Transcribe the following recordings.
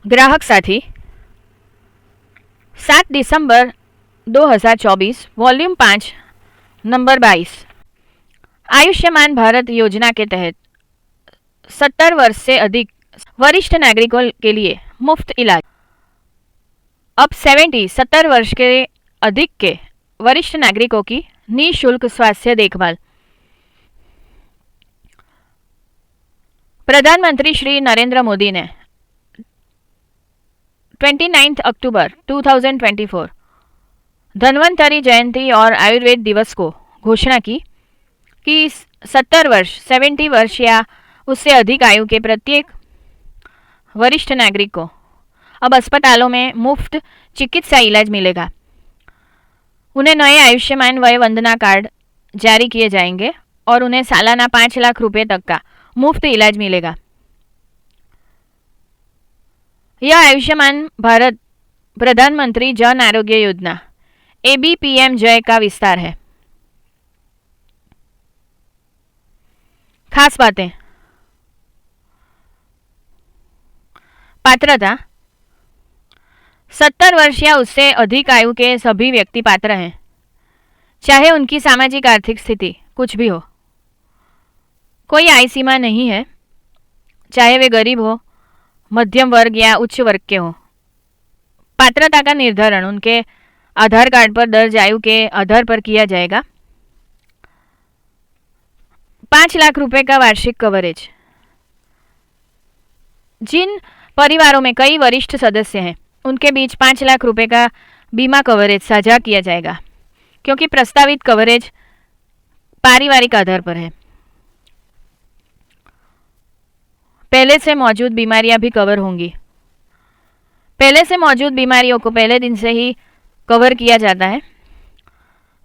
ग्राहक साथी 7 दिसंबर 2024 volume 5 number 22। Ayushman Bharat योजना के तहत 70 वर्ष से अधिक वरिष्ठ नागरिकों के लिए मुफ्त इलाज। अब 70 वर्ष के अधिक के वरिष्ठ नागरिकों की निःशुल्क स्वास्थ्य देखभाल। प्रधानमंत्री श्री नरेंद्र मोदी ने 29 अक्टूबर 2024 धन्वंतरी जयंती और आयुर्वेद दिवस को घोषणा की कि 70 वर्ष या उससे अधिक आयु के प्रत्येक वरिष्ठ नागरिक को अब अस्पतालों में मुफ्त चिकित्सा इलाज मिलेगा। उन्हें नए आयुष्मान वय वंदना कार्ड जारी किए जाएंगे और उन्हें सालाना 5 लाख रुपए तक का मुफ्त इलाज मिलेगा। यह आयुष्मान भारत प्रधानमंत्री जन आरोग्य योजना ABPM जय का विस्तार है। खास बातें। पात्रता 70 वर्ष या उससे अधिक आयु के सभी व्यक्ति पात्र हैं, चाहे उनकी सामाजिक आर्थिक स्थिति कुछ भी हो। कोई आय सीमा नहीं है, चाहे वे गरीब हो, मध्यम वर्ग या उच्च वर्ग के हो। पात्रता का निर्धारण उनके आधार कार्ड पर दर्ज आयु के आधार पर किया जाएगा। 5 लाख रुपए का वार्षिक कवरेज। जिन परिवारों में कई वरिष्ठ सदस्य हैं उनके बीच 5 लाख रुपए का बीमा कवरेज साझा किया जाएगा, क्योंकि प्रस्तावित कवरेज पारिवारिक आधार पर है। पहले से मौजूद बीमारियां भी कवर होंगी। पहले से मौजूद बीमारियों को पहले दिन से ही कवर किया जाता है।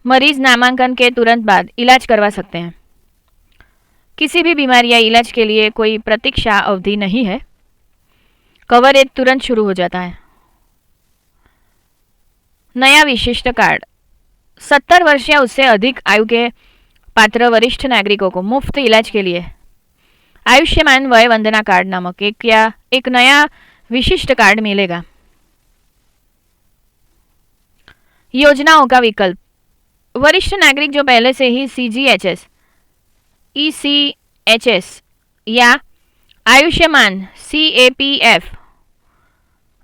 मरीज नामांकन के तुरंत बाद इलाज करवा सकते हैं। किसी भी बीमारी या इलाज के लिए कोई प्रतीक्षा अवधि नहीं है। कवरेज तुरंत शुरू हो जाता है। नया विशिष्ट कार्ड 70 वर्ष या उससे अधिक आयु के पात्र वरिष्ठ नागरिकों को मुफ्त इलाज के लिए आयुष्मान वय वंदना कार्ड नामक एक नया विशिष्ट कार्ड मिलेगा। योजनाओं का विकल्प। वरिष्ठ नागरिक जो पहले से ही CGHS, ECHS या आयुष्मान CAPF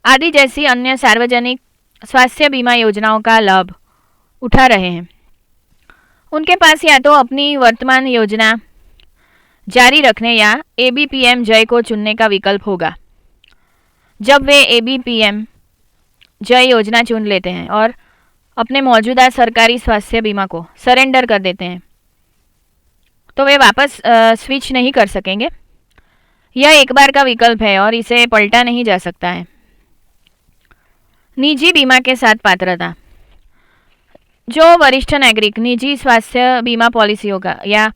आदि जैसी अन्य सार्वजनिक स्वास्थ्य बीमा योजनाओं का लाभ उठा रहे हैं, उनके पास या तो अपनी वर्तमान योजना जारी रखने या ABPM जय को चुनने का विकल्प होगा। जब वे ABPM जय योजना चुन लेते हैं और अपने मौजूदा सरकारी स्वास्थ्य बीमा को सरेंडर कर देते हैं, तो वे वापस स्विच नहीं कर सकेंगे। यह एक बार का विकल्प है और इसे पलटा नहीं जा सकता है। निजी बीमा के साथ पात्रता। जो वरिष्ठ नागरिक निजी स्वास्थ्य बीमा पॉलिसियों का या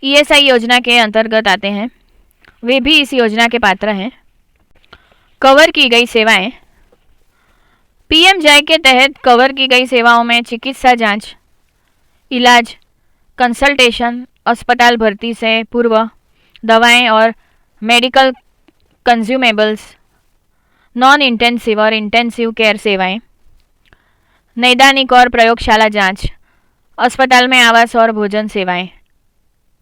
ESI योजना के अंतर्गत आते हैं, वे भी इस योजना के पात्र हैं। कवर की गई सेवाएं। PM जय के तहत कवर की गई सेवाओं में चिकित्सा जांच, इलाज, कंसल्टेशन, अस्पताल भर्ती से पूर्व दवाएं और मेडिकल कंज्यूमेबल्स, नॉन इंटेंसिव और इंटेंसिव केयर सेवाएं, नैदानिक और प्रयोगशाला जांच, अस्पताल में आवास और भोजन सेवाएं,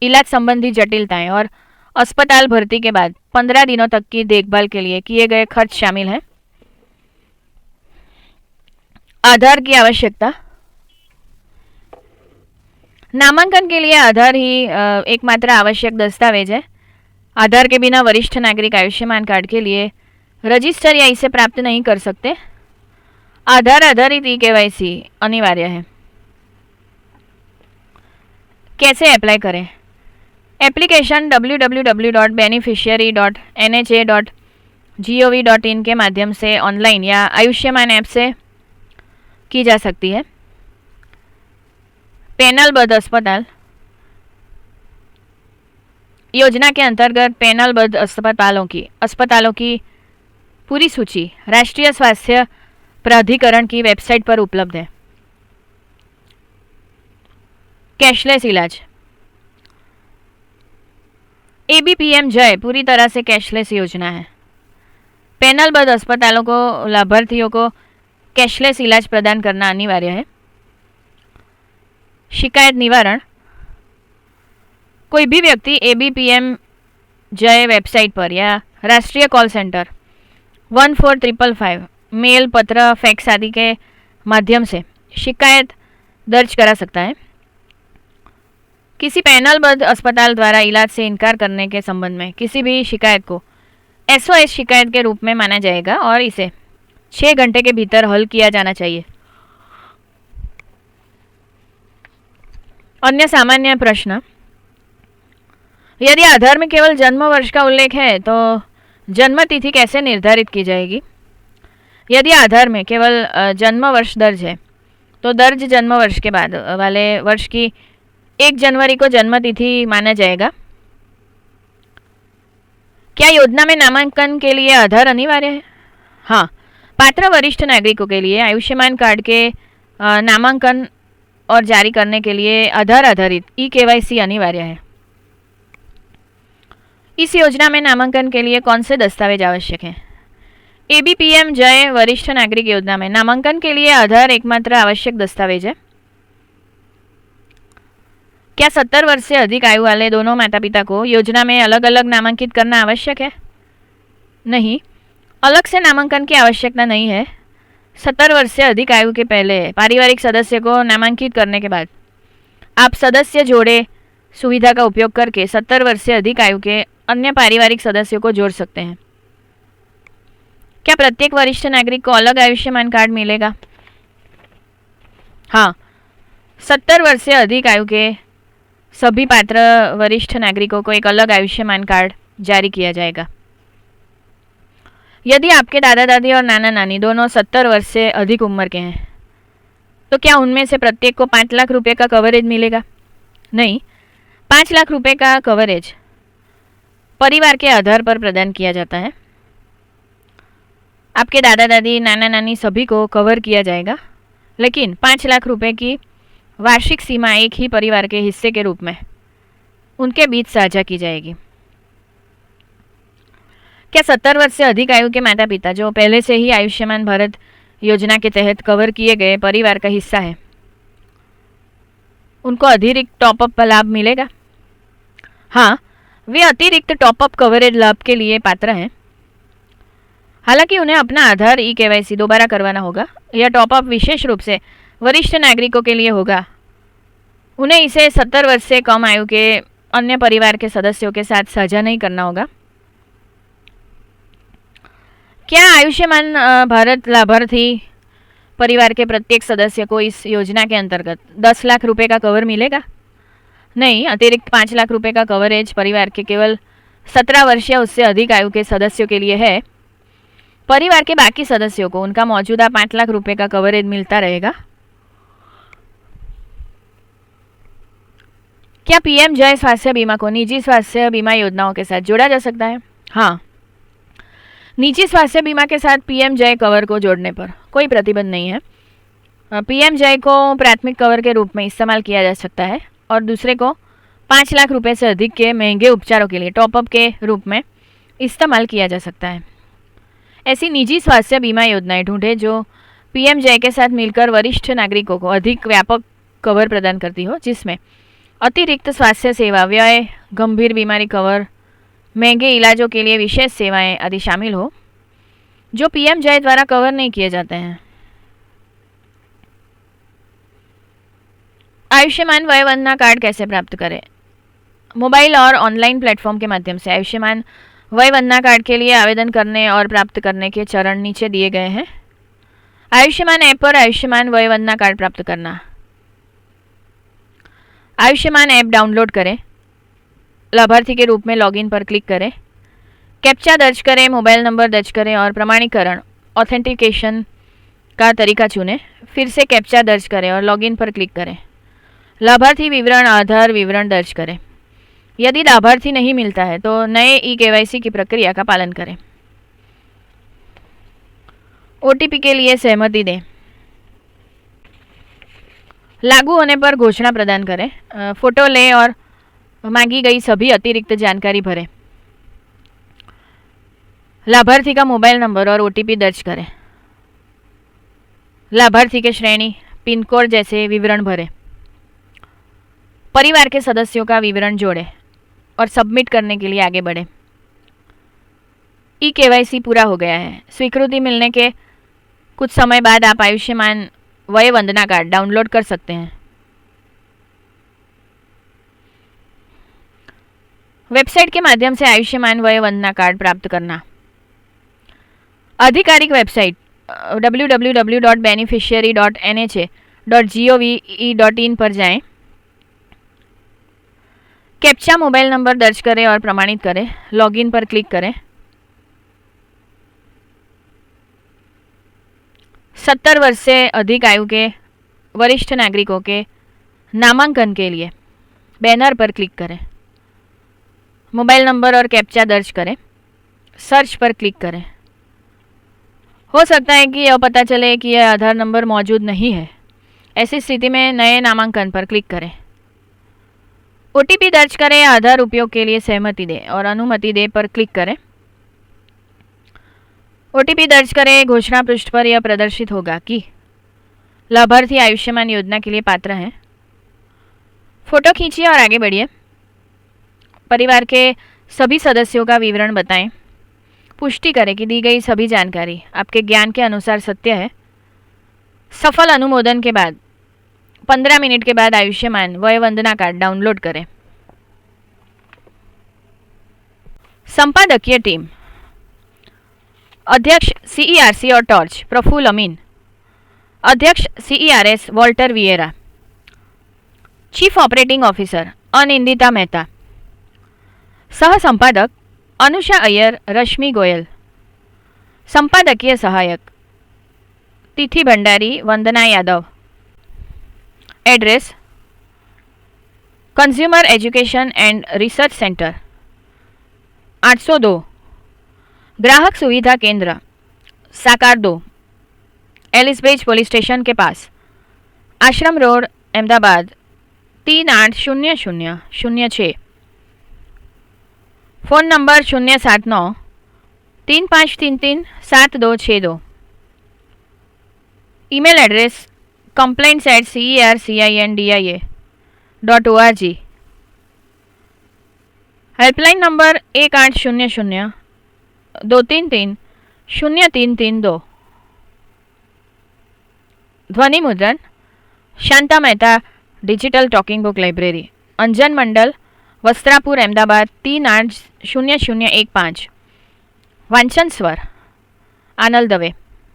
इलाज संबंधी जटिलताएं और अस्पताल भर्ती के बाद 15 दिनों तक की देखभाल के लिए किए गए खर्च शामिल हैं। आधार की आवश्यकता। नामांकन के लिए आधार ही एकमात्र आवश्यक दस्तावेज है। आधार के बिना वरिष्ठ नागरिक आयुष्मान कार्ड के लिए रजिस्टर या इसे प्राप्त नहीं कर सकते। आधार आधारित eKYC अनिवार्य है। कैसे अप्लाई करें? एप्लीकेशन www.beneficiary.nha.gov.in के माध्यम से ऑनलाइन या आयुष्मान ऐप से की जा सकती है। पैनलबद्ध अस्पताल। योजना के अंतर्गत पैनलबद्ध अस्पतालों की पूरी सूची राष्ट्रीय स्वास्थ्य प्राधिकरण की वेबसाइट पर उपलब्ध है। कैशलेस इलाज। ABPM जय पूरी तरह से कैशलेस योजना है। पैनलबद्ध अस्पतालों को लाभार्थियों को कैशलेस इलाज प्रदान करना अनिवार्य है। शिकायत निवारण, कोई भी व्यक्ति ABPM जय वेबसाइट पर या राष्ट्रीय कॉल सेंटर 14555 मेल, पत्र, फैक्स आदि के माध्यम से शिकायत दर्ज करा सकता है। किसी पैनलबद्ध अस्पताल द्वारा इलाज से इनकार करने के संबंध में किसी भी शिकायत को SOS शिकायत के रूप में माना जाएगा और इसे 6 घंटे के भीतर हल किया जाना चाहिए। अन्य सामान्य प्रश्न, यदि आधार में केवल जन्म वर्ष का उल्लेख है तो जन्म तिथि कैसे निर्धारित की जाएगी? यदि आधार में केवल जन्म वर्ष दर्ज है तो दर्ज जन्म वर्ष के बाद वाले वर्ष की 1 जनवरी को जन्म तिथि माना जाएगा। क्या योजना में नामांकन के लिए आधार अनिवार्य है? हाँ, पात्र वरिष्ठ नागरिकों के लिए आयुष्मान कार्ड के नामांकन और जारी करने के लिए आधार आधारित eKYC अनिवार्य है। इस योजना में नामांकन के लिए कौन से दस्तावेज आवश्यक हैं? ABPM जय वरिष्ठ नागरिक योजना में नामांकन के लिए आधार एकमात्र आवश्यक दस्तावेज है। क्या 70 वर्ष से अधिक आयु वाले दोनों माता पिता को योजना में अलग अलग नामांकित करना आवश्यक है? नहीं, अलग से नामांकन की आवश्यकता नहीं है। 70 वर्ष से अधिक आयु के पहले पारिवारिक सदस्य को नामांकित करने के बाद आप सदस्य जोड़े सुविधा का उपयोग करके 70 वर्ष से अधिक आयु के अन्य पारिवारिक सदस्यों को जोड़ सकते हैं। क्या प्रत्येक वरिष्ठ नागरिक को अलग आयुष्मान कार्ड मिलेगा? हाँ, 70 वर्ष से अधिक आयु के सभी पात्र वरिष्ठ नागरिकों को एक अलग आयुष्मान कार्ड जारी किया जाएगा। यदि आपके दादा दादी और नाना नानी दोनों 70 वर्ष से अधिक उम्र के हैं तो क्या उनमें से प्रत्येक को 5 लाख रुपए का कवरेज मिलेगा? नहीं, 5 लाख रुपए का कवरेज परिवार के आधार पर प्रदान किया जाता है। आपके दादा दादी, नाना नानी सभी को कवर किया जाएगा, लेकिन 5 लाख रुपए की वार्षिक सीमा एक ही परिवार के हिस्से के रूप में उनके बीच साझा की जाएगी। क्या 70 वर्ष से अधिक आयु के माता पिता जो पहले से ही आयुष्मान भारत योजना के तहत कवर किए गए परिवार का हिस्सा है, उनको अतिरिक्त टॉपअप लाभ मिलेगा? हाँ, वे अतिरिक्त टॉपअप कवरेज लाभ के लिए पात्र हैं। हालांकि उन्हें अपना आधार eKYC दोबारा करवाना होगा। यह टॉपअप विशेष रूप से वरिष्ठ नागरिकों के लिए होगा। उन्हें इसे 70 वर्ष से कम आयु के अन्य परिवार के सदस्यों के साथ साझा नहीं करना होगा। क्या आयुष्मान भारत लाभार्थी परिवार के प्रत्येक सदस्य को इस योजना के अंतर्गत 10 लाख रुपए का कवर मिलेगा? नहीं, अतिरिक्त 5 लाख रुपए का कवरेज परिवार के केवल 17 वर्ष या उससे अधिक आयु के सदस्यों के लिए है। परिवार के बाकी सदस्यों को उनका मौजूदा 5 लाख रुपए का कवरेज मिलता रहेगा। क्या PM जय स्वास्थ्य बीमा को निजी स्वास्थ्य बीमा योजनाओं के साथ जोड़ा जा सकता है? हाँ, निजी स्वास्थ्य बीमा के साथ PM जय कवर को जोड़ने पर कोई प्रतिबंध नहीं है। PM जय को प्राथमिक कवर के रूप में इस्तेमाल किया जा सकता है और दूसरे को 5 लाख रुपए से अधिक के महंगे उपचारों के लिए टॉपअप के रूप में इस्तेमाल किया जा सकता है। ऐसी निजी स्वास्थ्य बीमा योजनाएं ढूंढें जो PM जय के साथ मिलकर वरिष्ठ नागरिकों को अधिक व्यापक कवर प्रदान करती हो, जिसमें अतिरिक्त स्वास्थ्य सेवा, व्यय, गंभीर बीमारी कवर, महंगे इलाजों के लिए विशेष सेवाएं आदि शामिल हो, जो PM जय द्वारा कवर नहीं किए जाते हैं। आयुष्मान वय वंदना कार्ड कैसे प्राप्त करें? मोबाइल और ऑनलाइन प्लेटफॉर्म के माध्यम से आयुष्मान वय वंदना कार्ड के लिए आवेदन करने और प्राप्त करने के चरण नीचे दिए गए हैं। आयुष्मान ऐप पर आयुष्मान वय वंदना कार्ड प्राप्त करना। आयुष्मान ऐप डाउनलोड करें, लाभार्थी के रूप में लॉगिन पर क्लिक करें, कैप्चा दर्ज करें, मोबाइल नंबर दर्ज करें और प्रमाणीकरण ऑथेंटिकेशन का तरीका चुनें। फिर से कैप्चा दर्ज करें और लॉगिन पर क्लिक करें। लाभार्थी विवरण, आधार विवरण दर्ज करें। यदि लाभार्थी नहीं मिलता है तो नए eKYC की प्रक्रिया का पालन करें। OTP के लिए सहमति दें। लागू होने पर घोषणा प्रदान करें। फोटो लें और मांगी गई सभी अतिरिक्त जानकारी भरें। लाभार्थी का मोबाइल नंबर और ओटीपी दर्ज करें। लाभार्थी के श्रेणी, पिन कोड जैसे विवरण भरें। परिवार के सदस्यों का विवरण जोड़ें और सबमिट करने के लिए आगे बढ़ें। ई-केवाईसी पूरा हो गया है। स्वीकृति मिलने के कुछ समय बाद आप आयुष्मान वय वंदना कार्ड डाउनलोड कर सकते हैं। वेबसाइट के माध्यम से आयुष्मान वय वंदना कार्ड प्राप्त करना। आधिकारिक वेबसाइट www.beneficiary.nha.gov.in पर जाएं। कैप्चा मोबाइल नंबर दर्ज करें और प्रमाणित करें। लॉगिन पर क्लिक करें। 70 वर्ष से अधिक आयु के वरिष्ठ नागरिकों के नामांकन के लिए बैनर पर क्लिक करें। मोबाइल नंबर और कैप्चा दर्ज करें। सर्च पर क्लिक करें। हो सकता है कि यह पता चले कि यह आधार नंबर मौजूद नहीं है। ऐसी स्थिति में नए नामांकन पर क्लिक करें। ओटीपी दर्ज करें। आधार उपयोग के लिए सहमति दें और अनुमति दें पर क्लिक करें। ओटीपी दर्ज करें। घोषणा पृष्ठ पर यह प्रदर्शित होगा कि लाभार्थी आयुष्मान योजना के लिए पात्र हैं। फोटो खींचिए और आगे बढ़िए। परिवार के सभी सदस्यों का विवरण बताएं। पुष्टि करें कि दी गई सभी जानकारी आपके ज्ञान के अनुसार सत्य है। सफल अनुमोदन के बाद 15 मिनट के बाद आयुष्मान वय वंदना कार्ड डाउनलोड करें। संपादकीय टीम, अध्यक्ष सीईआरसी और टॉर्च प्रफुल्ल अमीन, अध्यक्ष CERS Walter Vieira, chief operating officer Anindita Mehta, सह संपादक अनुषा अय्यर, रश्मि गोयल, संपादकीय सहायक Tithi Bhandari, Vandana Yadav. Address consumer education and research centre 802 ग्राहक सुविधा केंद्र साकार 2 एलिसब्रिज पुलिस स्टेशन के पास, Ashram road, Ahmedabad 380006। Phone number 079 3533 7262। Email address complaints@cercindia.org। Helpline number 1800 233 0332। ध्वनि मुद्रण Shanta Mehta, digital talking book library, Anjan Mandal, Vastrapur, Ahmedabad 380015। वांचन स्वर आनल दवे।